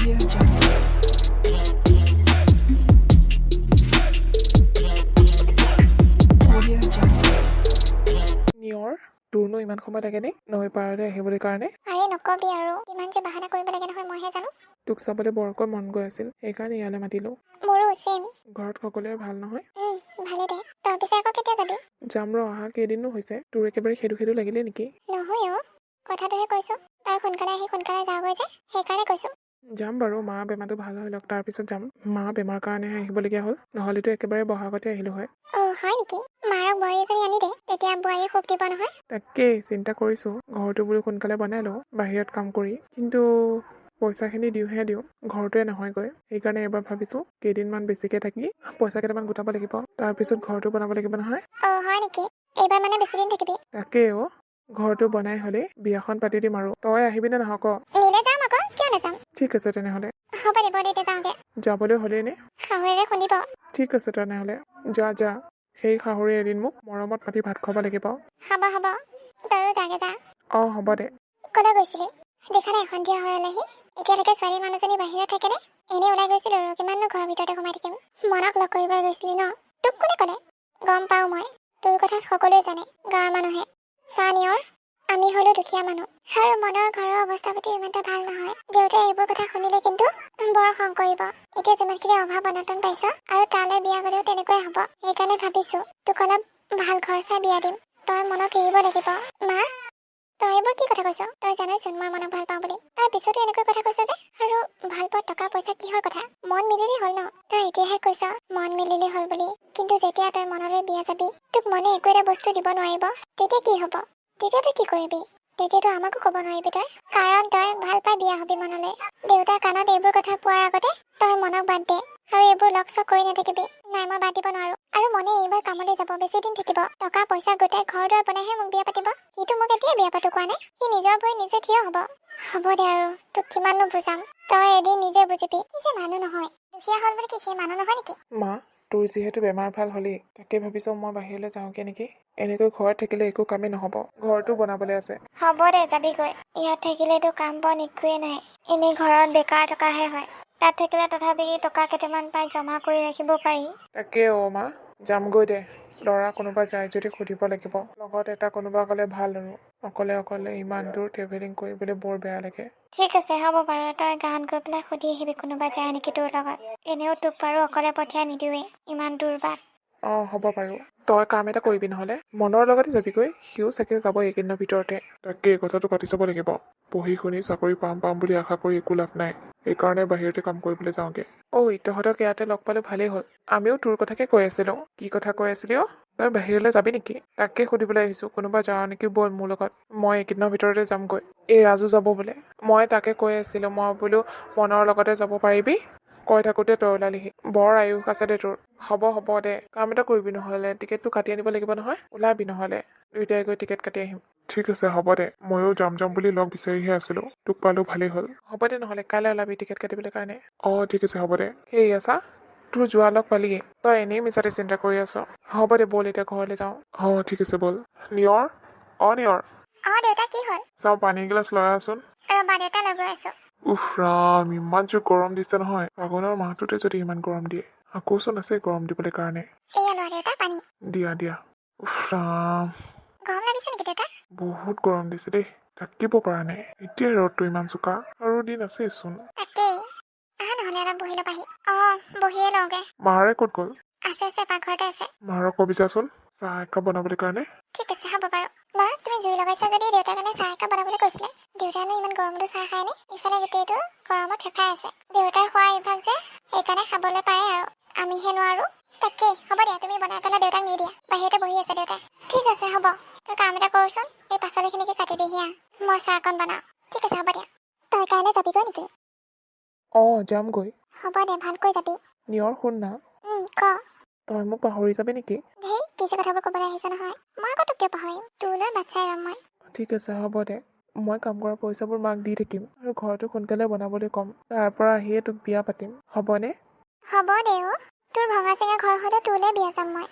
Audio Jungle. Audio Jungle. নিয়ৰ তোৰনো ইমান সময় লাগেনে নৈ পাৰলৈ আহিবলৈ কাৰণে? আৰে নকবি আৰু কিমান যে বাহানা কৰিব লাগে নহয় মইহে জানো। তোক চাবলৈ বৰকৈ মন গৈ আছিল, সেইকাৰণে ইয়ালৈ মাতিলোঁ। মোৰো চেম। ঘৰত সকলোৰে ভাল নহয়? ভালে দে। তই পিছে আকৌ কেতিয়া যাবি? যাম ৰ, অহা কেইদিনো হৈছে। তোৰ একেবাৰে খেদু খেদু লাগিলে নেকি? নহয় অ, কথাটোহে কৈছো। তই সোনকালে আহি সোনকালে যাওঁগৈ যে সেইকাৰণে কৈছো। যাম বাৰু, মা বেমাৰটো ভাল হৈ লওক তাৰপিছত যাম। মা বেমাৰ কাৰণেহে আহিবলগীয়া হ'ল, নহ'লেতো একেবাৰে বহাগতে আহিলোঁ হয়। হয় নেকি? মাৰক বোৱাৰী এজনী আনি দে, তেতিয়া বোৱাৰীয়ে সুখ দিব নহয়। তাকেই চিন্তা কৰিছোঁ, ঘৰটো বোলো সোনকালে বনাই লওঁ বাহিৰত কাম কৰি। কিন্তু পইচাখিনি দিওঁহে দিওঁ, ঘৰটোৱে নহয়গৈ। সেইকাৰণে এবাৰ ভাবিছোঁ কেইদিনমান বেছিকৈ থাকি পইচা কেইটামান গোটাব লাগিব, তাৰপিছত ঘৰটো বনাব লাগিব নহয়। হয় নেকি? এইবাৰ মানে বেছিদিন থাকিবি? তাকেই ঘৰটো বনাই হ'লে বিয়াখন পাতি দিম আৰু। তই আহিবিনে নাহ ক? নিলে যাম আকৌ, কিয় নাযাম। ঠিক আছে তেনেহ'লে। হ'ব দে এতিয়া যাওঁগে। যাবলৈ হ'লেই নে? শাহুৱেৰে শুনিব। ঠিক আছে তেনেহ'লে, যা সেই শাহুৰে এদিন মোক মৰমত পাতি ভাত খুৱাব লাগিব। হ'ব তয়ো যাগে যা। হ'ব দে। ক'লৈ গৈছিলি? দেখা নাই সন্ধিয়া হৈ ওলাইহি। এতিয়ালৈকে ছোৱালী মানুহজনী বাহিৰত থাকেনে? এনেই ওলাই গৈছিলো আৰু কিমাননো ঘৰৰ ভিতৰতে সোমাই থাকিম। মনক লগ কৰিব গৈছিলি ন? তোক কোনে ক'লে? গম পাওঁ মই, তোৰ কথা সকলোৱে জানে গাঁৱৰ মানুহে। চা নিয়ৰ, আমি হ'লো দুখীয়া মানুহ আৰু মনৰ ঘৰৰ অৱস্থা পাতি ইমান এটা ভাল নহয়। দেউতাই এইবোৰ কথা শুনিলে কিন্তু বৰ খং কৰিব। এতিয়া যিমানখিনি অভাৱ অনাটন পাইছ আৰু তালৈ বিয়া গ'লেও তেনেকুৱাই হ'ব। সেইকাৰণে ভাবিছো তোক অলপ ভাল ঘৰ চাই বিয়া দিম। তই মনক এৰিব লাগিব। মা, তই এইবোৰ কি কথা কৈছ? তই জানইচোন মই মনক ভাল পাওঁ বুলি। তাৰ পিছতো এনেকৈ কথা কৈছ যে? আৰু ভাল পোৱা টকা পইচা কিহৰ কথা? মন মিলিলেই হ'ল ন? তই এতিয়াহে কৈছ মন মিলিলেই হ'ল বুলি, কিন্তু যেতিয়া তই মনলৈ বিয়া যাবি তোক মনে একো এটা বস্তু দিব নোৱাৰিব, তেতিয়া কি হ'ব? তেতিয়া তই কি কৰিবি? তেতিয়াতো আমাকো ক'ব নোৱাৰিবি তই, কাৰণ তই ভাল পাই বিয়া হবি মনলৈ। দেউতাৰ কাণত এইবোৰ কথা পোৱাৰ আগতে তই মনক বাদ দে আৰু এইবোৰ লগ চগ কৰি নাথাকিবি। নাই, মই বাদ দিব নোৱাৰো। আৰু মনে এইবাৰ কামলৈ যাব, বেছি দিন থাকিব। টকা পইচা গোটাই ঘৰ দুৱাৰ বনাইহে মোক বিয়া পাতিব। সিটো মোক এতিয়াই বিয়া পাতো কোৱা নাই। সি নিজৰ ভৰি নিজে থিয় হ'ব দে আৰু, তোক কিমাননো বুজাম। তই এদিন নিজে বুজিবি। কি যে মানুহ নহয়, দুখীয়া হ'ল বুলি কি সেই মানুহ নহয় নেকি? মা, তোৰ যিহেতু বেমাৰ ভাল হ'লেই, তাকে ভাবিছোঁ মই বাহিৰলৈ যাওঁগে নেকি। এনেকৈ ঘৰত থাকিলে একো কামেই নহ'ব, ঘৰটো বনাবলৈ আছে। হ'ব দে যাবিগৈ। ইয়াত থাকিলেতো কাম বন একোৱেই নাই, এনেই ঘৰত বেকাৰ থকাহে হয়। তাত থাকিলে তথাপি টকা কেইটামান পাই জমা কৰি ৰাখিব পাৰি। তাকে মা, যামগৈ দে। ল'ৰা কোনোবা যায় যদি সুধিব লাগিব, লগত এটা কোনোবা গ'লে ভাল আৰু। অকলে ইমান দূৰ ট্ৰেভেলিং কৰিবলৈ বৰ বেয়া লাগে। ঠিক আছে হ'ব বাৰু, তই গাঁৱত গৈ পেলাই সুধি আহিবি কোনোবা যায় নেকি তোৰ লগত। এনেও তোক বাৰু অকলে পঠিয়াই নিদিওঁৱেই ইমান দূৰ বাট। হ'ব বাৰু। তই কাম এটা কৰিবি নহ'লে, মনৰ লগতে যাবিগৈ। সিও চাগে যাব এইকেইদিনৰ ভিতৰতে। তাকে কথাটো পাতি চাব লাগিব। পঢ়ি শুনি চাকৰি পাম বুলি আশা কৰি একো লাভ নাই। সেইকাৰণে বাহিৰতে কাম কৰিবলৈ যাওঁগে। তহঁতক ইয়াতে লগ পালে ভালেই হ'ল। আমিও তোৰ কথাকে কৈ আছিলো। কি কথা কৈ আছিলি তই বাহিৰলৈ যাবি নেকি? তাকে সুধিবলৈ আহিছো, কোনোবা যাওঁ নেকি ব'ল মোৰ লগত। মই এইকেইদিনৰ ভিতৰতে যামগৈ। এই ৰাজু যাব বোলে। মই তাকে কৈ আছিলো, মই বোলো মনৰ লগতে যাব পাৰিবি। কৈ থাকোতে তই ওলালিহি। বৰ আয়ুস আছে দে তোৰ। হ'ব দে, কাম এটা কৰিবি নহ'লে, টিকেটটো কাটি আনিব লাগিব নহয়। ওলাবি নহ'লে, দুইটাই গৈ টিকেট কাটি আহিম। ঠিক আছে হ'ব দে, ময়ো যাম বুলি লগ বিচাৰিহে আছিলো। তোক পালো ভালেই হ'ল। হ'ব দে নহ'লে, কাইলৈ ওলাবি টিকেট কাটিবলৈ কাৰণে। ঠিক আছে হ'ব দে। সেই আছা, তোৰ যোৱা লগ পালিয়ে। তই এনেই মিছাতে চিন্তা কৰি আছ। হ'ব দে ব'ল এতিয়া ঘৰলৈ যাওঁ। ঠিক আছে ব'ল। নিয়ৰ, নিয়ৰ। দেউতা কি হ'ল? চাওঁ পানী এগিলাচ লৈ আহচোন। ৰবা দেউতা লগৈ আছো। উফ ৰাম, ইমান জোৰ গৰম দিছে নহয়। ফাগুনৰ মাহটোতে যদি ইমান গৰম দিয়ে, আকৌচোন আছে গৰম দিবলৈ কাৰণে। এয়া লোৱা দেউতা পানী। দিয়া। উফ ৰাম, গৰম লাগিছে নেকি দেউতা? বহুত গৰম দিছে দেই, থাকিব পৰা নাই। এতিয়া ৰ'দটো ইমান চোকা, আৰু দিন আছেচোন। তাকেই, আহা নহ'লে অলপ বহি ল'বাহি। বহিয়ে লওঁগে। মাৰে ক'ত গ'ল? আছে পাকঘৰতে আছে। মাৰক কবি যাচোন চাহ একাপ বনাবলৈ কাৰণে। ঠিক আছে হ'ব বাৰু। মা, তুমি জুই লগাইছা যদি দেউতাৰ কাৰণে চাহ একাপ বনাবলৈ কৈছিলে। দেউতানো ইমান গৰমতো চাহ খায়নে? ইফালে গোটেইটো গৰমত ফেফাই আছে। দেউতাৰ খোৱা অভ্যাস যে, সেইকাৰণে খাবলৈ পাৰে আৰু, আমিহে নোৱাৰো। তাকেই, হ'ব দিয়া, তুমি বনাই পেলাই দেউতাক নিদিয়া। বাহিৰতে বহি আছে দেউতাই। ঠিক আছে হ'ব, তই কাম এটা কৰচোন, এই পাচলিখিনিকে কাটি দিহি মই চাহ অকণ বনাওঁ। ঠিক আছে হ'ব দিয়া। তই কাইলৈ যাবিগৈ নেকি? যামগৈ। হ'ব দে, ভালকৈ যাবি। নিয়ৰ শুন না। ক। তই মোক পাহৰি যাবি নেকি? কি যে কথাবোৰ ক'বলৈ আহিছে নহয়। মই আকৌ তোক কিয় পাহৰিম? তোলৈ বাচ্ছাই ৰম মই। ঠিক আছে হ'ব দে, মই কাম কৰা পইচাবোৰ মাক দি থাকিম আৰু ঘৰটো সোনকালে বনাবলৈ ক'ম। তাৰ পৰা আহিয়ে তোক বিয়া পাতিম, হ'বনে? হ'ব দে তোৰ ভঙা চিঙা ঘৰ হ'লেও তোলৈ বিয়া যাম মই।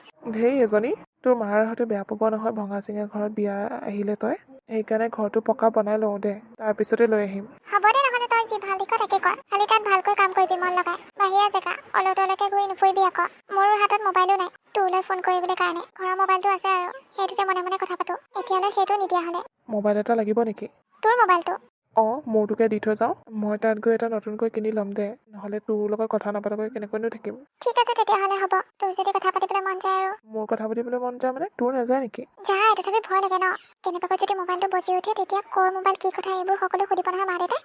এজনী তোৰ মাৰ হয়তো বেয়া পাব নহয় ভঙা চিঙা ঘৰত বিয়া আহিলে তই। সেইকাৰণে ঘৰটো পকা বনাই লওঁ দে, তাৰপিছতে লৈ আহিম। হ'ব দে, নহ'লে তই যি ভাল দেখো তাকে কৰ। খালি তাত ভালকৈ কাম কৰিবি মন লগাই। বাহিৰা জেগা অলতলৈকে ঘূৰি নুফুৰিবি আকৌ। মোৰ হাতত মোবাইলো নাই তোলৈ ফোন কৰিবলৈ কাৰণে। ঘৰৰ মোবাইলটো আছে আৰু সেইটোতে মনে মনে কথা পাতো। এতিয়ালৈ সেইটো নিদিয়া হ'লে। মোবাইল এটা লাগিব নেকি? তোৰ মোবাইলটো অঁ, মোৰটোকে দি থৈ যাওঁ। মই তাত গৈ এটা নতুনকৈ কিনি ল'ম দে, নহ'লে তোৰ লগত কথা নাপাতাকৈ কেনেকৈনো থাকিম। ঠিক আছে তেতিয়াহ'লে হ'ব। তোৰ যদি কথা পাতিবলৈ মন যায় আৰু। মোৰ কথা পাতিবলৈ মন যায় মানে তোৰ নাযায় নেকি? যায়, তথাপি ভয় লাগে ন। কেনেবাকৈ যদি মোবাইলটো বজি উঠে তেতিয়া ক'ৰ মোবাইল কি কথা এইবোৰ সকলো সুধিব নহয় মা দেউতাই।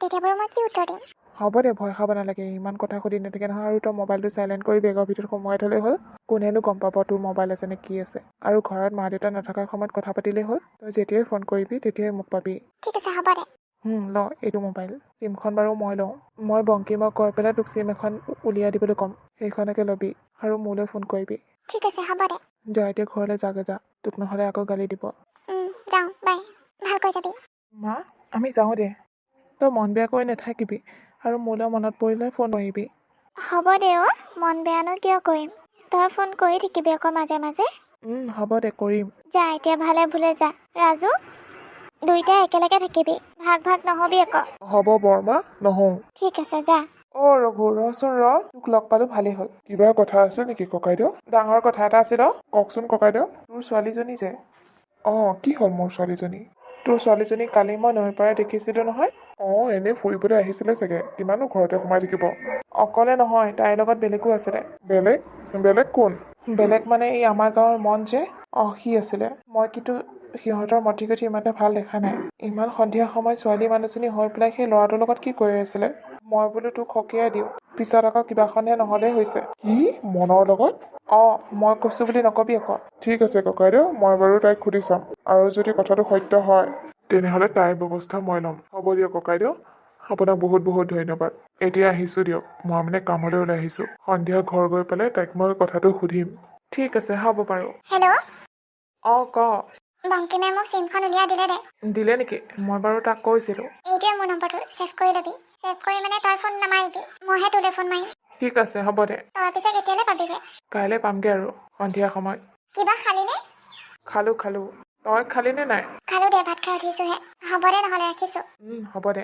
তেতিয়া বাৰু মই কি উত্তৰ দিম? হ'ব দে, ভয় খাব নালাগে। ইমান কথা সুধি নাথাকে নহয়। আৰু তই মোবাইলটো চাইলেণ্ট কৰি বেগৰ ভিতৰত সোমোৱাই থ'লেই হ'ল। কোনেনো গম পাব তোৰ মোবাইল আছে নে কি আছে। আৰু ঘৰত মা দেউতা নথকাৰ সময়ত কথা পাতিলেই হ'ল। তই যেতিয়াই ফোন কৰিবি তেতিয়াই মোক পাবি। ঠিক আছে হ'ব দে। ল এইটো মোবাইল। চিমখন বাৰু মই লওঁ। মই বংকিমক কৈ পেলাই তোক চিম এখন উলিয়াই দিবলৈ ক'ম। সেইখনকে ল'বি আৰু মোলৈ ফোন কৰিবি। ঠিক আছে হ'ব দে। যা এতিয়া ঘৰলৈ যাগে যা, তোক নহ'লে আকৌ গালি দিব। যাওঁ, বাই। ভালকৈ যাবি। মা, আমি যাওঁ দে। তই মন বেয়া কৰি নাথাকিবি আৰু মোলৈ মনত পৰিলে ফোন কৰিবি। হ'ব দে অ', মন বেয়ানো কিয় কৰিম। তই ফোন কৰি থাকিবি আকৌ মাজে মাজে। হ'ব দে, কৰিম। যা এতিয়া ভালে ভুলে যা। ৰাজু, দুইটাই একেলগে থাকিবি। ভাগ ভাগ নহবি আকৌ। হ'ব বৰমা, নহওঁ। ঠিক আছে, যা। ৰঘু, ৰচোন ৰ। তোক লগ পালো ভালেই হ'ল। কিবা কথা আছে নেকি ককাইদেউ? ডাঙৰ কথা এটা আছিল। কওকচোন ককাইদেউ। তোৰ ছোৱালীজনী যে। কি হ'ল মোৰ ছোৱালীজনী? তোৰ ছোৱালীজনী কালি মই নৈৰ পাৰে দেখিছিলো নহয়। এনেই ফুৰিবলৈ আহিছিলে চাগে। কিমানো ঘৰতে সোমাই থাকিব। অকলে নহয়, তাইৰ লগত বেলেগো আছিলে। বেলেগ? বেলেগ কোন? বেলেগ মানে এই আমাৰ গাঁৱৰ মন যে। সি আছিলে। মই কিন্তু সিহঁতৰ মতি গতি ইমান এটা ভাল দেখা নাই। ইমান সন্ধিয়া সময় ছোৱালী মানুহজনী হৈ পেলাই সেই ল'ৰাটোৰ লগত কি কৰি আছিলে? মই বোলো তোক সকীয়াই দিওঁ, পিছত আকৌ কিবাখনহে নহ'লে হৈছে। কি মনৰ লগত? মই কৈছো বুলি নকবি আকৌ। ঠিক আছে ককাইদেউ, মই বাৰু তাইক সুধি চাম। আৰু যদি কথাটো সত্য হয় তেনেহ'লে তাইৰ ব্যৱস্থা মই ল'ম। হ'ব দিয়ক ককাইদেউ, আপোনাক বহুত বহুত ধন্যবাদ। এতিয়া আহিছো দিয়ক, মই মানে কামলৈ ওলাই আহিছো। সন্ধিয়া ঘৰ গৈ পেলাই তাইক মই কথাটো সুধিম। ঠিক আছে, হ'ব বাৰু। হেল্ল', ক। বংকিমে মোক চিমখন উলিয়াই দিলে দে। দিলে নেকি? মই বাৰু তাক কৈছিলো। এইটোৱে মোৰ নম্বৰটো, ছেভ কৰি ল'বি। ছেভ কৰি মানে তই ফোন নামাৰিবি, মইহে তোলৈ ফোন মাৰিম। ঠিক আছে, হ'ব দে। তই পিছে কেতিয়ালৈ পাবিগে? কাইলৈ পামগে আৰু সন্ধিয়া সময়ত। কিবা খালিনে? খালো। তই খালি নে নাই? খালো দে, ভাত খাই উঠিছোহে। হ'ব দে নহ'লে, ৰাখিছো। হ'ব দে।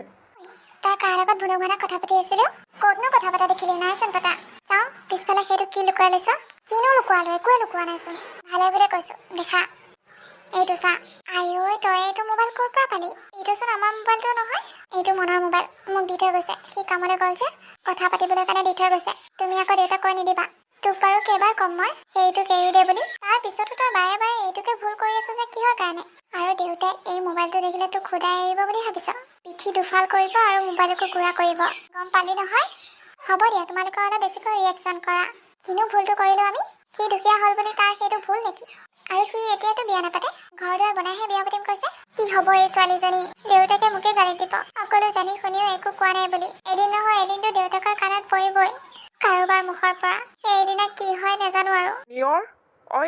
তই কাৰ লগত ভুনুক ভানাক কথা পাতি আছিলো? ক'তনো কথা পতা দেখিলি? নাইচোন পতা। চাওঁ পিছফালে সেইটো কি লুকুৱাই লৈছ? কিনো লুকুৱালো? একোৱে লুকুৱা নাইচোন। ভালে বোলে কৈছো, দেখা। এইটো চা। তই এইটো মোবাইল ক'ৰ পৰা পালি? এইটোচোন আমাৰ মোবাইলটো নহয়। এইটো মনৰ মোবাইল, মোক দি থৈ গৈছে। সি কামলৈ গ'ল যে, কথা পাতিবলৈ কাৰণে দি থৈ গৈছে। তুমি আকৌ দেউতাক কৈ নিদিবা। তোক বাৰু কেইবাৰ ক'ম মই সেইটোক এৰি দে বুলি। তাৰ পিছতো তই বাৰে বাৰে এইটোকে ভুল কৰি আছ যে কিহৰ কাৰণে? আৰু দেউতাই এই মোবাইলটো দেখিলে তোক খুদাই এৰিব বুলি ভাবিছ? পিঠি দুফাল কৰিব আৰু মোবাইলকো গুড়া কৰিব। গম পালি নহয়? হ'ব দিয়া, তোমালোকে অলপ বেছিকৈ ৰিয়েকশ্যন কৰা। কিনো ভুলটো কৰিলো আমি? সি দুখীয়া হ'ল বুলি তাৰ সেইটো ভুল নেকি? আৰু সি এতিয়াতো বিয়া নাপাতে, ঘৰ দুৱাৰ বনাইহে বিয়া পাতিম কৈছে। কি হ'ব এই ছোৱালীজনী? দেউতাকে মোকে গালি দিব, সকলো জানি শুনিও একো কোৱা নাই বুলি। এদিন নহয় এদিনতো দেউতাকৰ কাণত পৰিবই কাৰোবাৰ মুখৰ পৰা। সেইদিনা কি হয় নাজানো আৰু। নিয়ৰ,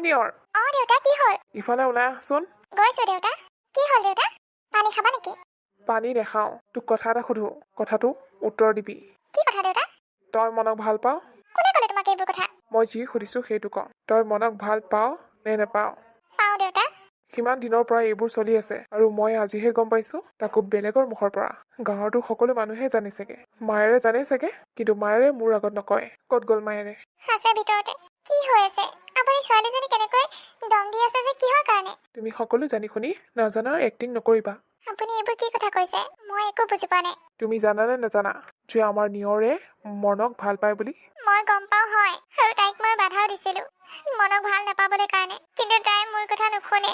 নিয়ৰ। দেউতা কি হ'ল? ইফালে ওলাই আহচোন। গৈছো দেউতা। কি হ'ল দেউতা? পানী খাবা নেকি? পানী নেখাওঁ, তোক কথা এটা সুধো, কথাটো উত্তৰ দিবি। কি কথা দেউতা? তই মনক ভাল পাৱ? কোনে ক'লে তোমাক এইবোৰ কথা? মই যি সুধিছো সেইটো ক। তই মনক ভাল পাৱ নে নেপাৱ? পাওঁ দেউতা। কিমান দিনৰ পৰা এইবোৰ চলি আছে আৰু মই আজিহে গম পাইছো, তাকো বেলেগৰ মুখৰ পৰা। গাঁৱৰতো সকলো মানুহে জানে চাগে, মায়েৰে জানে চাগে, কিন্তু মায়েৰে মোৰ আগত নকয়। ক'ত গ'ল মায়েৰে? আছে ভিতৰতে। কি হৈ আছে? আপুনি ছোৱালীজনী কেনেকৈ দম দি আছে যে কিহৰ কাৰণে? তুমি সকলো জানি শুনি নাজানাৰ এক্টিং নকৰিবা। আপুনি এইবোৰ কি কথা কৈছে? মই একো বুজি পোৱা নাই। তুমি জানানে নাজানা যে আমাৰ নিয়ৰে মনক ভাল পায় বুলি? মই গম পাওঁ হয়, আৰু তাইক মই বাধাও দিছিলো মনক ভাল নাপাবলৈ কাৰণে, কিন্তু তাই মোৰ কথা নুশুনে।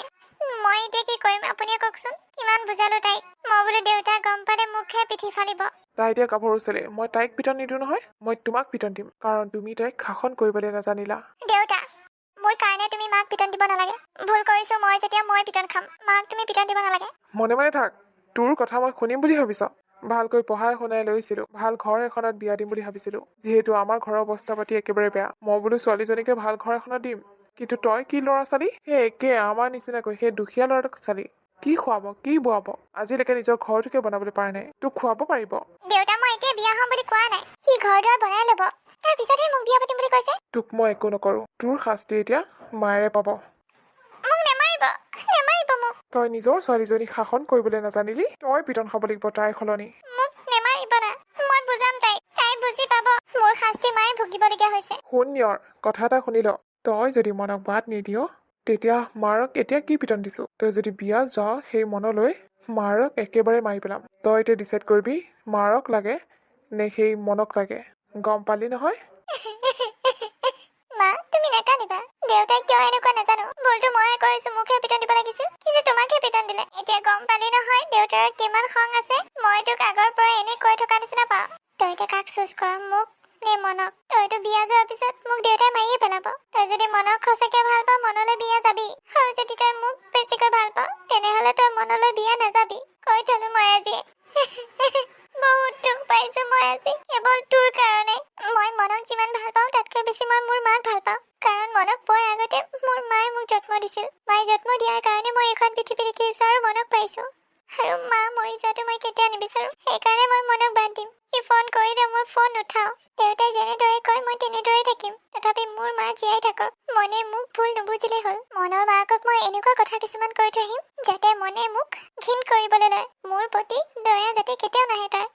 মই এতিয়া কি কৰিম আপুনিয়ে কওকচোন? কিমান বুজালো তাইক। মই বোলো দেউতা গম পালে মুখহে পিঠি ফালিব। তাই এতিয়া গাভৰু ছোৱালী, মই তাইক পিটন নিদিওঁ নহয়, মই তোমাক পিটন দিম, কাৰণ তুমি তাইক শাসন কৰিবলৈ নাজানিলা। দেউতা, মোৰ কাৰণে তুমি মাক পিটন দিব নালাগে। ভুল কৰিছো মই যেতিয়া মই পিটন খাম, মাক তুমি পিটন দিব নালাগে। মনে মনে থাক, তোৰ কথা মই শুনিম বুলি ভাবিছ? ভালকৈ পঢ়াই শুনাই লৈছিলো, ভাল ঘৰ এখনত বিয়া দিম বুলি ভাবিছিলো। যিহেতু আমাৰ ঘৰৰ অৱস্থা পাতি একেবাৰে বেয়া, মই বোলো ছোৱালীজনীকে ভাল ঘৰ এখনত দিম। কিন্তু তই কি ল'ৰা ছোৱালী? সেই একে আমাৰ নিচিনাকৈ সেই দুখীয়া ল'ৰাটোক ছোৱালী। কি খুৱাব, কি বোৱাব? আজিলৈকে নিজৰ ঘৰটোকে বনাবলৈ পৰা নাই, তোক খুৱাব পাৰিব? দেউতা, মই এতিয়া বিয়া হ'ম বুলি কোৱা নাই। সি ঘৰ দুৱাৰ বনাই ল'ব, তাৰ পিছতহে মোক বিয়া পাতিম বুলি কৈছে। তোক মই একো নকৰো, তোৰ শাস্তি এতিয়া মায়েৰে পাব। তই নিজৰ ছোৱালীজনীক শাসন কৰিবলৈ নাজানিলি তই পিটন খাব লাগিব তাইৰ সলনি মোক নেমাৰিব না মই বুজাম তাই বুজি পাব মোৰ শাস্তি মায়ে ভুগিবলগীয়া হৈছে শুন নিয়ৰ কথা এটা শুনি ল তই যদি মনক বাদ নিদিয় তেতিয়া মাৰক এতিয়া কি পিটন দিছো তই যদি বিয়া যাৱ সেই মনলৈ মাৰক একেবাৰে মাৰি পেলাম তই এতিয়া ডিচাইড কৰিবি মাৰক লাগে নে সেই মনক লাগে গম পালি নহয় মা তুমি নেকানিবা দেউতাই কিয় এনেকুৱা নাজানো ভুলটো ময়ে কৰিছো মোকহে পিটন দিব লাগিছিল কিন্তু তোমাকহে পিটন দিলে এতিয়া গম পালি নহয় দেউতাৰ কিমান খং আছে মই তোক আগৰ পৰা এনেই কৈ থকা নিচিনা পাওঁ তই এতিয়া কাক চুজ কৰ মোক নে মনক তইতো বিয়া যোৱাৰ পিছত মোক দেউতাই মাৰিয়ে পেলাব তই যদি মনক সঁচাকে ভাল পাৱ মনলৈ বিয়া যাবি আৰু যদি তই মোক বেছিকৈ ভাল পাৱ তেনেহলে তই মনলৈ বিয়া নাযাবি কৈ থলো মই আজি বহুত দুখ পাইছো মই আজি কেৱল তোৰ কাৰণে মই মনক যিমান ভাল পাওঁ তাতকৈ বেছি মই মোৰ মাক ভাল পাওঁ কাৰণ মনক পোৱাৰ আগতে মোৰ মায়ে মোক জন্ম দিছিল মায়ে জন্ম দিয়াৰ কাৰণে মই এখন পৃথিৱী দেখিছো আৰু মনক পাইছো আৰু মা মৰি যোৱাটো মই কেতিয়াও নিবিচাৰো সেইকাৰণে মই মনক বাদ দিম সি ফোন কৰিলে মই ফোন নুঠাওঁ দেউতাই যেনেদৰে কয় মই তেনেদৰে থাকিম তথাপি মোৰ মা জীয়াই থাকক মনে মোক ভুল নুবুজিলেই হ'ল মনৰ মাকক মই এনেকুৱা কথা কিছুমান কৈ থৈ আহিম যাতে মনে মোক ঘিণ কৰিবলৈ লয় মোৰ প্ৰতি দয়া যাতে কেতিয়াও নাহে তাৰ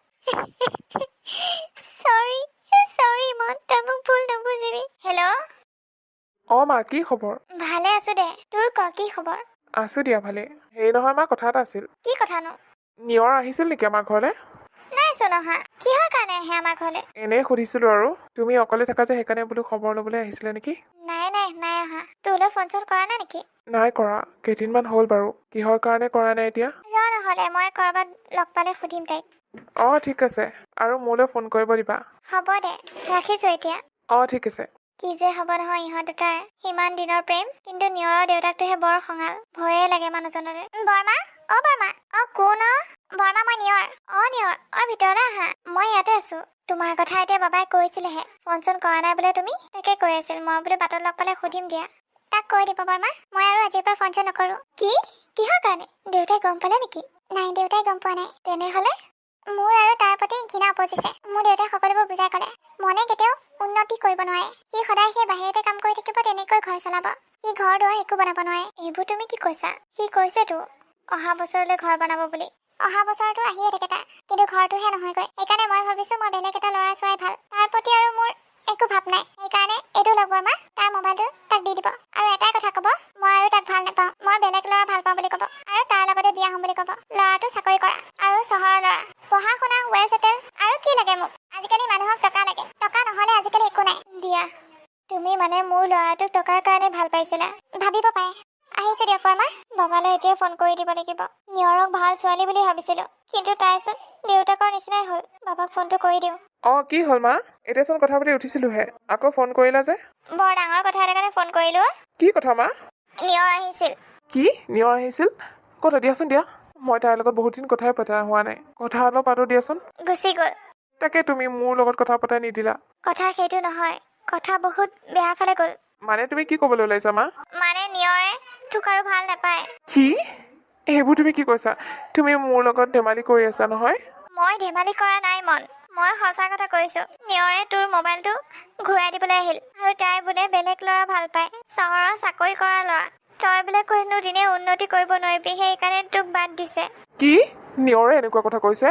চৰি মন তই মোক ভুল নুবুজিবি হেল্ল' মা কি খবৰ ভালে আছো দে তোৰ ক কি খবৰ আছো দিয়া ভালে হেৰি নহয় মা কথা এটা আছিল কি কথানো নিয়ৰ আহিছিল নেকি আমাৰ ঘৰলৈ নাইচোন অহা কিহৰ কাৰণে আহে আমাৰ ঘৰলৈ এনেই সুধিছিলো আৰু তুমি অকলে থাকা যে সেইকাৰণে বোলো খবৰ ল'বলৈ আহিছিলে নেকি নাই অহা তোলৈ ফোন চোন কৰা নাই নেকি নাই কৰা কেইদিনমান হ'ল বাৰু কিহৰ কাৰণে কৰা নাই এতিয়া নহ'লে মই কৰবাত লগ পালে সুধিম তাইক ঠিক আছে আৰু মোলৈ ফোন কৰিব দিবা হ'ব দে ৰাখিছো এতিয়া ঠিক আছে কি যে হ'ব নহয় ইহঁত দুটাৰ সিমান দিনৰ প্ৰেম কিন্তু নিয়ৰৰ দেউতাকটোহে বৰ খঙাল ভয়ে লাগে মানুহজনলৈ বৰ্মা কোন বৰ্মা মই নিয়ৰ ভিতৰলৈ আহা মই ইয়াতে আছো তোমাৰ কথা এতিয়া বাবাই কৈছিলেহে ফোন চোন কৰা নাই বোলে তুমি তাকে কৈ আছিল মই বোলে বাটত লগ পালে সুধিম দিয়া তাক কৈ দিব বৰ্মা মই আৰু আজিৰ পৰা ফোন চোন নকৰো কিহৰ কাৰণে দেউতাই গম পালে নেকি নাই দেউতাই গম পোৱা নাই তেনেহলে মোৰ আৰু তাৰ প্ৰতি ঘৃণা উপজিছে মোৰ দেউতাই সকলোবোৰ বুজাই ক'লে মনে কেতিয়াও উন্নতি কৰিব নোৱাৰে সি সদায় সেই বাহিৰতে কাম কৰি থাকিব তেনেকৈ ঘৰ চলাব সি ঘৰ দুৱাৰ একো বনাব নোৱাৰে এইবোৰ তুমি কি কৈছা সি কৈছেতো অহা বছৰলৈ ঘৰ বনাব বুলি অহা বছৰটো আহিয়ে থাকে তাৰ কিন্তু ঘৰটোহে নহয়গৈ সেইকাৰণে মই ভাবিছো মই বেলেগ এটা ল'ৰা চোৱাই ভাল তাৰ প্ৰতি আৰু মোৰ একো ভাৱ নাই সেইকাৰণে এইটো লগ বৰ্মা তাৰ মোবাইলটো তাক দি দিব আৰু এটাই কথা ক'ব মই আৰু তাক ভাল নাপাওঁ মই বেলেগ ল'ৰা ভাল পাওঁ বুলি ক'ব আৰু তাৰ লগতে বিয়া হ'ম বুলি ক'ব ল'ৰাটো চাকৰি কৰা আৰু চহৰৰ ল'ৰা পঢ়া শুনা ৱেল ছেটেল আৰু কি লাগে মোক আজিকালি মানুহক টকা লাগে টকা নহ'লে আজিকালি একো নাই দিয়া তুমি মানে মোৰ ল'ৰাটোক টকাৰ কাৰণে ভাল পাইছিলা ভাবিব পাৰে আহিছে দিয়ক বৰ্মা বাবালৈ এতিয়া ফোন কৰি দিব লাগিব নিয়ৰক ভাল ছোৱালী বুলি ভাবিছিলো কিন্তু তাইচোন দেউতাকৰ নিচিনাই হ'ল বাবাক ফোনটো কৰি দিওঁ কি হ'ল মা এতিয়াচোন কথা পাতি উঠিছিলোহে আকৌ ফোন কৰিলা যে বৰ ডাঙৰ কথা এটা কাৰণে ফোন কৰিলো কি কথা মা নিয়ৰ আহিছিল কি নিয়ৰ আহিছিল কথা দিয়াচোন দিয়া মই তাইৰ লগত বহুত দিন কথাই পতা হোৱা নাই কথা অলপ পাতো দিয়াচোন গুচি গ'ল তাকে তুমি মোৰ লগত কথা পতাই নিদিলা কথা সেইটো নহয় কথা বহুত বেয়া ফালে গ'ল মানে তুমি কি ক'বলৈ ওলাইছা মা মানে নিয়ৰে তোক আৰু ভাল নাপায় কি এইবোৰ তুমি কি কৈছা তুমি মোৰ লগত ধেমালি কৰি আছা নহয় মই ধেমালি কৰা নাই মন মই সঁচা কথা কৈছো নিয়ৰে তোৰ মোবাইলটো ঘূৰাই দিবলৈ আহিল আৰু তাই বোলে বেলেগ ল'ৰা ভাল পায় চহৰৰ চাকৰি কৰা ল'ৰা তই বোলে কোনো দিনে উন্নতি কৰিব নোৱাৰিবি সেইকাৰণে তোক বাদ দিছে কি নিয়ৰে এনেকুৱা কথা কৈছে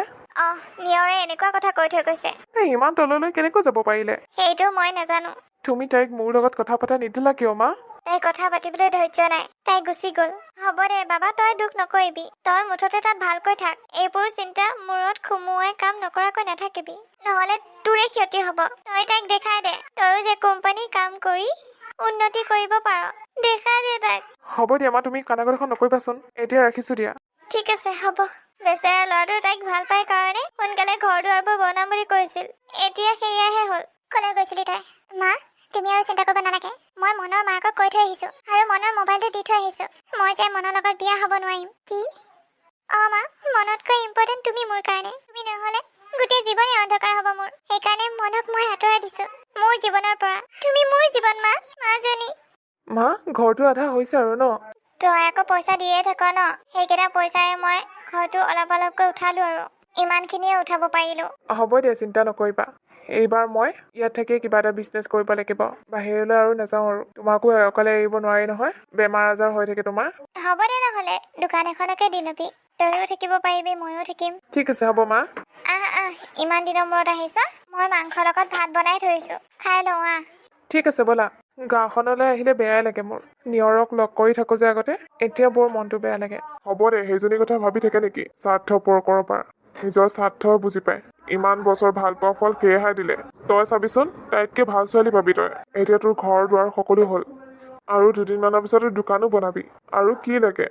নিয়ৰে এনেকুৱা কথা কৈ থৈ গৈছে তাই ইমান তললৈ কেনেকৈ যাব পাৰিলে সেইটো মই নাজানো তুমি তাইক মোৰ লগত কথা পতা নিদিলা কিয় মা তাই কথা পাতিবলৈ ধৈৰ্য নাই তাই গুচি গ'ল হ'ব দে বাবা তই দুখ নকৰিবি তই মুঠতে তাত ভালকৈ থাক এইবোৰ চিন্তা মূৰত সুমুৱাই কাম নকৰাকৈ নাথাকিবি নহ'লে তোৰে ক্ষতি হ'ব তই তাইক দেখাই দে তইও যে কোম্পানী কাম কৰি উন্নতি কৰিব পাৰ দেখাই দে তাইক হ'ব দিয়া মা তুমি কানাগত এখন নকৰিবাচোন এতিয়া ৰাখিছো দিয়া ঠিক আছে হ'ব বেচেৰা ল'ৰাটো তাইক ভাল পাই কাৰণে সোনকালে ঘৰ দুৱাৰবোৰ বনাম বুলি কৈছিল এতিয়া সেয়াহে হ'ল ক'লৈ গৈছিলি তই মা তুমি আৰু চিন্তা কৰিব নালাগে মই মনৰ মাকক কৈ থৈ আহিছো আৰু মনৰ মোবাইলটো দি থৈ আহিছো মই যে মনৰ লগত বিয়া হ'ব নোৱাৰিম কি মা মনতকৈ ইম্পৰ্টেণ্ট তুমি মোৰ কাৰণে তুমি নহ'লে গোটেই জীৱনেই অন্ধকাৰ হ'ব মোৰ সেইকাৰণে মনক মই আঁতৰাই দিছো মোৰ জীৱনৰ পৰা তুমি মোৰ জীৱন মাজনী মা ঘৰটো আধা হৈছে আৰু ন তই আকৌ পইচা দিয়ে থাক ন সেইকেইটা পইচাৰে মই ঘৰটো অলপ অলপকৈ উঠালো আৰু ইমানখিনিয়ে উঠাব পাৰিলো। হ'ব দিয়া, চিন্তা নকৰিবা। এইবাৰ মই ইয়াত থাকি কিবা এটা বিজনেছ কৰিব লাগিব। বাহিৰলৈ আৰু নাযাওঁ আৰু। তোমাকো অকলে এৰিব নোৱাৰি নহয়, বেমাৰ আজাৰ হৈ থাকে তোমাৰ। হ'ব দে নহ'লে, দোকান এখনকে দি ল'বি। তইও থাকিব পাৰিবি, ময়ো থাকিম। ঠিক আছে, হ'ব মা। ইমান দিনৰ মূৰত আহিছ। মই মাংসৰ লগত ভাত বনাই থৈছো, খাই লওঁ আহ। ঠিক আছে ব'লা। গাঁওখনলৈ আহিলে বেয়াই লাগে মোৰ। নিয়ৰক লগ কৰি থাকো যে আগতে, এতিয়া বৰ মনটো বেয়া লাগে। হ'ব দে, সেইজনী কথা ভাবি থাকে নেকি? স্বাৰ্থপৰ কৰিব পাৰা। নিজৰ স্বাৰ্থ বুজি পায়। ইমান বছৰ ভাল পোৱা ফল সেয়েহে দিলে। তই চাবিচোন, তাইতকে ভাল ছোৱালী পাবি তই। এতিয়া তোৰ ঘৰ দুৱাৰ সকলো হ'ল, আৰু দুদিনমানৰ পিছত দোকানো বনাবি। আৰু কি লাগে?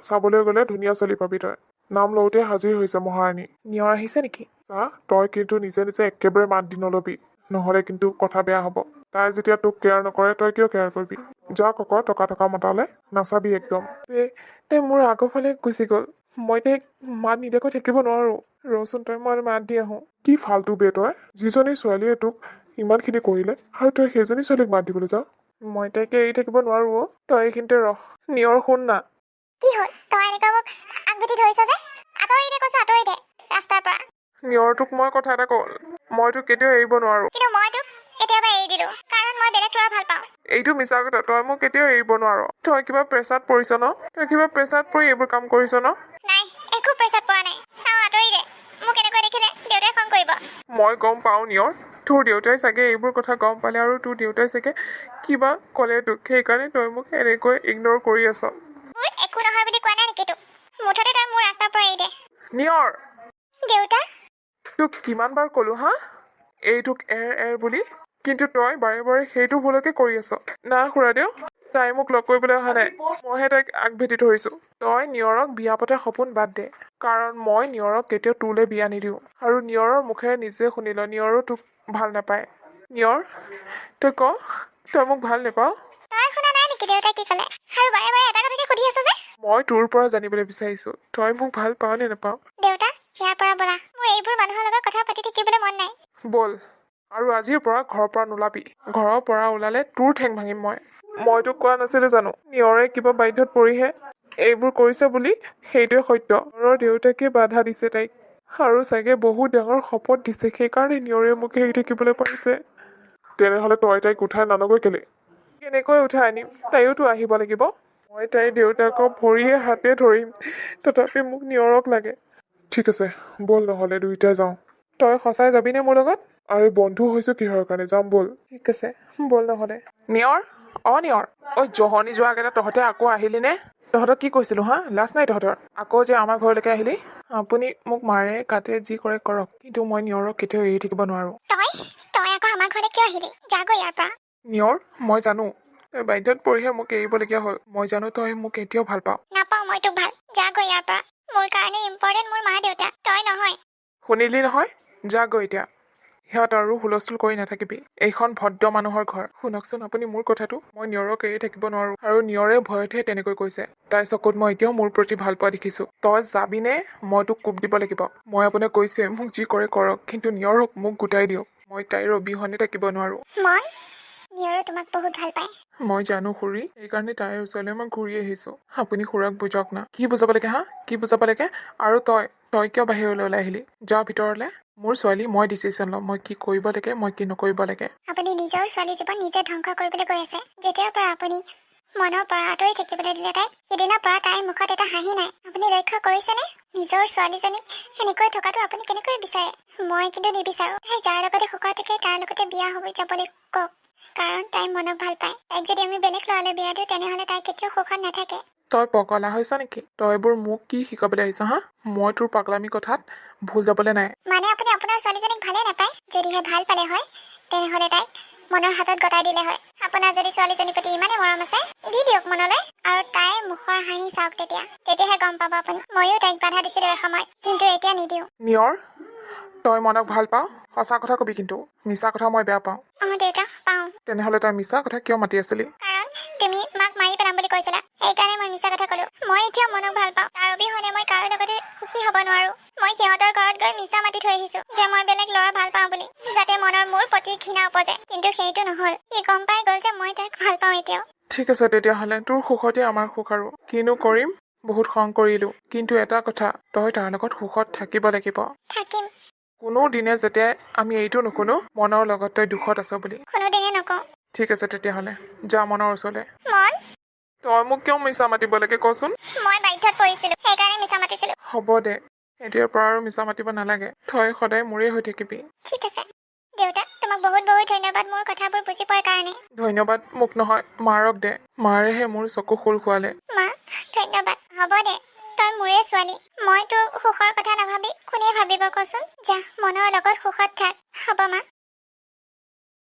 চাবলৈ গ'লে ধুনীয়া ছোৱালী পাবি তই। নাম লওঁতে হাজিৰ হৈছে মহাৰাণী। নিয়ৰ আহিছে নেকি? চা, তই কিন্তু নিজে নিজে একেবাৰে মাত দি নলবি, নহ'লে কিন্তু কথা বেয়া হ'ব। তাই যেতিয়া তোক কেয়াৰ নকৰে, তই কিয় কেয়াৰ কৰিবি? যা কক, টকা মতালে নাচাবি একদম। তাই মোৰ আগৰফালে গুচি গ'ল। মই তাইক মাত নিদিয়াকৈ থাকিব নোৱাৰো। ৰচোন, তই মই মাত দি আহোঁ। কি ফাল্টু বে তই? যিজনী ছোৱালীয়ে তোক ইমানখিনি কৰিলে, আৰু তই সেইজনী ছোৱালীক মাত দিবলৈ যাওঁ? মই তাইকে এৰি থাকিব নোৱাৰো অ'। তই এইখিনিতে ৰহ। নিয়ৰ শুন না। কি হ'ল? তই এনেকৈ মোক আগভেটি ধৰিছ যে? আঁতৰি দে কৈছো, আঁতৰি দে ৰাস্তাৰ পৰা। নিয়ৰ, তোক মই কথা এটা কওঁ, মই তোক কেতিয়াও এৰিব নোৱাৰো। কিন্তু মই তোক কেতিয়াবা এৰি দিলো, কাৰণ মই বেলেগ ল'ৰা ভাল পাওঁ। এইটো মিছা কথা। তই মোক কেতিয়াও এৰিব নোৱাৰ। তই কিবা প্ৰেছাৰত পৰিছ ন? তই কিবা প্ৰেছাৰত পৰি এইবোৰ কাম কৰিছ ন? নাই, একো প্ৰেছাৰত পৰা নাই। চাওঁ, আঁতৰি দে। মোক এনেকৈ দেখিলে দেউতাই খং কৰিব। মই গম পাওঁ নিয়ৰ, তোৰ দেউতাই চাগে এইবোৰ কথা গম পালে, আৰু তোৰ দেউতাই চাগে কিবা ক'লে তোক, সেইকাৰণে তই মোক এনেকৈ ইগন'ৰ কৰি আছ। মোৰ একো নহয় বুলি কোৱা নাই নেকি তোক? মুঠতে তই মোৰ ৰাস্তাৰ পৰা এৰি দে। নিয়ৰ, দেউতা, তোক কিমানবাৰ ক'লো হা, এইটোক এৰ বুলি, কিন্তু তই বাৰে বাৰে সেইটো ভুলকে কৰি আছ। না খুৰাদেউ, তাই মোক লগ কৰিবলৈ অহা নাই। মইহে তাইক আগভেটি ধৰিছো। তই নিয়ৰক বিয়া পতাৰ সপোন বাদ দে, কাৰণ মই নিয়ৰক কেতিয়াও তোলৈ বিয়া নিদিওঁ। আৰু নিয়ৰৰ মুখেৰে নিজে শুনি ল, নিয়ৰো তোক ভাল নাপায়। নিয়ৰ, তই ক, তই মোক ভাল নাপাৱ? তই শুনা নাই নেকি দেউতাই কি ক'লে? আৰু বাৰে বাৰে এটা কথাকে সুধি আছ যে? মই তোৰ পৰা জানিবলৈ বিচাৰিছো, তই মোক ভাল পাৱ নে নাপাৱ? দেউতা, ইয়াৰ পৰা ব'লা। মোৰ এইবোৰ মানুহৰ লগত কথা পাতি থাকিবলৈ মন নাই। ব'ল, আৰু আজিৰ পৰা ঘৰৰ পৰা নোলাবি। ঘৰৰ পৰা ওলালে তোৰ ঠেং ভাঙিম মই। মই তোক কোৱা নাছিলো জানো, নিয়ৰে কিবা বাধ্যত পৰিহে এইবোৰ কৰিছে বুলি? সেইটোৱে সত্য। নিয়ৰৰ দেউতাকে বাধা দিছে তাইক, আৰু চাগে বহুত ডাঙৰ শপত দিছে, সেইকাৰণে নিয়ৰে মোক এৰি থাকিবলৈ পাৰিছে। তেনেহ'লে তই তাইক উঠাই নানগৈ কেলে? কেনেকৈ উঠাই আনিম? তাইয়োতো আহিব লাগিব। মই তাইৰ দেউতাকক ভৰিয়ে হাতে ধৰিম, তথাপি মোক নিয়ৰক লাগে। ঠিক আছে, ব'ল নহ'লে দুইটাই যাওঁ। তই সঁচাই যাবিনে মোৰ লগত? আৰু বন্ধু হৈছো কিহৰ কাৰণে? যাম ব'ল। ঠিক আছে, ব'ল নহ'লে। নিয়ৰ, নিয়ৰ, জহনি যোৱাকেইটা তহঁতে আকৌ আহিলি নে? তহঁতক কি কৈছিলো হা, লাজ নাই তহঁতৰ? আকৌ যে আমাৰ ঘৰলৈকে আহিলি। আপুনি মোক মাৰে কাটে যি কৰে কৰক, কিন্তু মই নিয়ৰক কেতিয়াও এৰি থাকিব নোৱাৰো। তই আকৌ আমাৰ ঘৰলৈ কিয় আহিলি? যাগৈ ইয়াৰ পৰা। নিয়ৰ, মই জানো তই বাধ্যত পৰিহে মোক এৰিবলগীয়া হ'ল। মই জানো তই মোক এতিয়াও ভাল পাৱ। নাপাওঁ মই তোক ভাল। যাগৈ ইয়াৰ পৰা। মোৰ কাৰণে ইম্পৰ্টেণ্ট মোৰ মা দেউতা, তই নহয়। শুনিলি নহয়? যাগৈ এতিয়া। সিহঁত আৰু হুলস্থুল কৰি নাথাকিবি। এইখন ভদ্ৰ মানুহৰ ঘৰ। শুনকচোন আপুনি মোৰ কথাটো, মই নিয়ৰক এৰি থাকিব নোৱাৰো, আৰু নিয়ৰে ভয়তহে তেনেকৈ কৈছে। তাইৰ চকুত মই এতিয়াও মোৰ প্ৰতি ভাল পোৱা দেখিছো। তই যাবিনে মই তোক কোব দিব লাগিব? মই আপোনাক কৈছোৱে, মোক যি কৰে কৰক, কিন্তু নিয়ৰক মোক গোটাই দিয়ক। মই তাইৰ অবিহনে থাকিব নোৱাৰো। নিয়ৰে তোমাক বহুত ভাল পায়। মই জানো খুৰী, সেইকাৰণে তাইৰ ওচৰলৈ মই ঘূৰি আহিছো। আপুনি খুৰাক বুজক না। কি বুজাব লাগে হা? কি বুজাব লাগে? আৰু তই কিয় বাহিৰলৈ ওলাই আহিলি? যা ভিতৰলে। মোৰ ছোৱালী, মই ডিচিশ্যন ল'ম, মই কি কৰিব লাগে, মই কি নকৰিব লাগে। আপুনি নিজৰ ছোৱালী জীৱন নিজে ধ্বংস কৰিবলৈ গৈ আছে। যেতিয়াৰ পৰা আপুনি মনৰ পৰা আঁতৰি থাকিবলৈ দিলে তাইক, সিদিনাৰ পৰা তাইৰ মুখত এটা হাঁহি নাই। আপুনি লক্ষ্য কৰিছেনে? নিজৰ ছোৱালীজনীক সেনেকৈ থকাটো আপুনি কেনেকৈ বিচাৰে? মই কিন্তু নিবিচাৰো। তাই যাৰ লগতে সুখত থাকে তাৰ লগতে বিয়া হৈ যাবলৈ কওক, কাৰণ তাই মনক ভাল পায়। তাইক যদি আমি বেলেগ ল'ৰালৈ বিয়া দিওঁ, তেনেহ'লে তাই কেতিয়াও সুখত নাথাকে। তই পগলা হৈছ নেকি? তই এইবোৰ মোক কি শিকাবলৈ আহিছ হা? মই তোৰ পাগলামি কথাত ভুল যাবলৈ নাই। মানে আপুনি আপোনাৰ ছোৱালীজনীক ভালে নাপায়? যদিহে ভাল পালে হয়, তেনেহ'লে তাইক মনৰ হাতত গতাই দিলে হয়। আপোনাৰ যদি ছোৱালীজনীৰ প্ৰতি ইমানেই মৰম আছে, দি দিয়ক মনলৈ, আৰু তাইৰ মুখৰ হাঁহি চাওক তেতিয়াহে গম পাব আপুনি। ময়ো তাইক বাধা দিছিলো এসময়ত, কিন্তু এতিয়া নিদিওঁ। নিয়ৰ, তই মনক ভাল পাৱ? সঁচা কথা কবি কিন্তু, মিছা কথা মই বেয়া পাওঁ। দেউতা, পাওঁ। তেনেহ'লে তই মিছা কথা কিয় মাতি আছিলি? কাৰণ তুমি মাক মাৰি পেলাম বুলি কৈছিলা, সেইকাৰণে মই মিছা কথা ক'লো। মই এতিয়া মনক ভাল পাওঁ, তাৰ অবিহনে মই কাৰো লগতে সুখী হ'ব নোৱাৰো। মই সিহঁতৰ ঘৰত গৈ মিছা মাতি থৈ আহিছো যে মই বেলেগ ল'ৰা ভাল পাওঁ বুলি, যাতে মনৰ মোৰ প্ৰতি ঘৃণা উপজে। কিন্তু সেইটো নহ'ল। সি গম পাই গ'ল যে মই তাইক ভাল পাওঁ এতিয়াও। ঠিক আছে তেতিয়াহ'লে, তোৰ সুখতে আমাৰ সুখ, আৰু কিনো কৰিম। বহুত খং কৰিলো কিন্তু এটা কথা তই তাৰ লগত সুখত থাকিব লাগিব থাকিম কোনো দিনে যেতিয়া আমি এইটো নুশুনো মনৰ লগত তই দুখত আছ বুলি কোনোদিনে নকওঁ ঠিক আছে তেতিয়াহ'লে যা মনৰ ওচৰলৈ মন তই মোক কিয় মিছা মাতিব লাগে কচোন মই বাধ্যত পৰিছিলো সেইকাৰণে মিছা মাতিছিলো হ'ব দে এতিয়াৰ পৰা আৰু মিছা মাতিব নালাগে তই সদায় মোৰেই হৈ থাকিবি ঠিক আছে দেউতা তোমাক বহুত বহুত ধন্যবাদ মোৰ কথাবোৰ বুজি পোৱাৰ কাৰণে ধন্যবাদ মোক নহয় মাৰক দে মাৰেহে মোৰ চকু খোল খোৱালে মা ধন্যবাদ হ'ব দে তই মোৰে ছোৱালী মই তোৰ সুখৰ কথা নাভাবি কোনে ভাবিব কচোন যা মনৰ লগত সুখত থাক হ'ব মা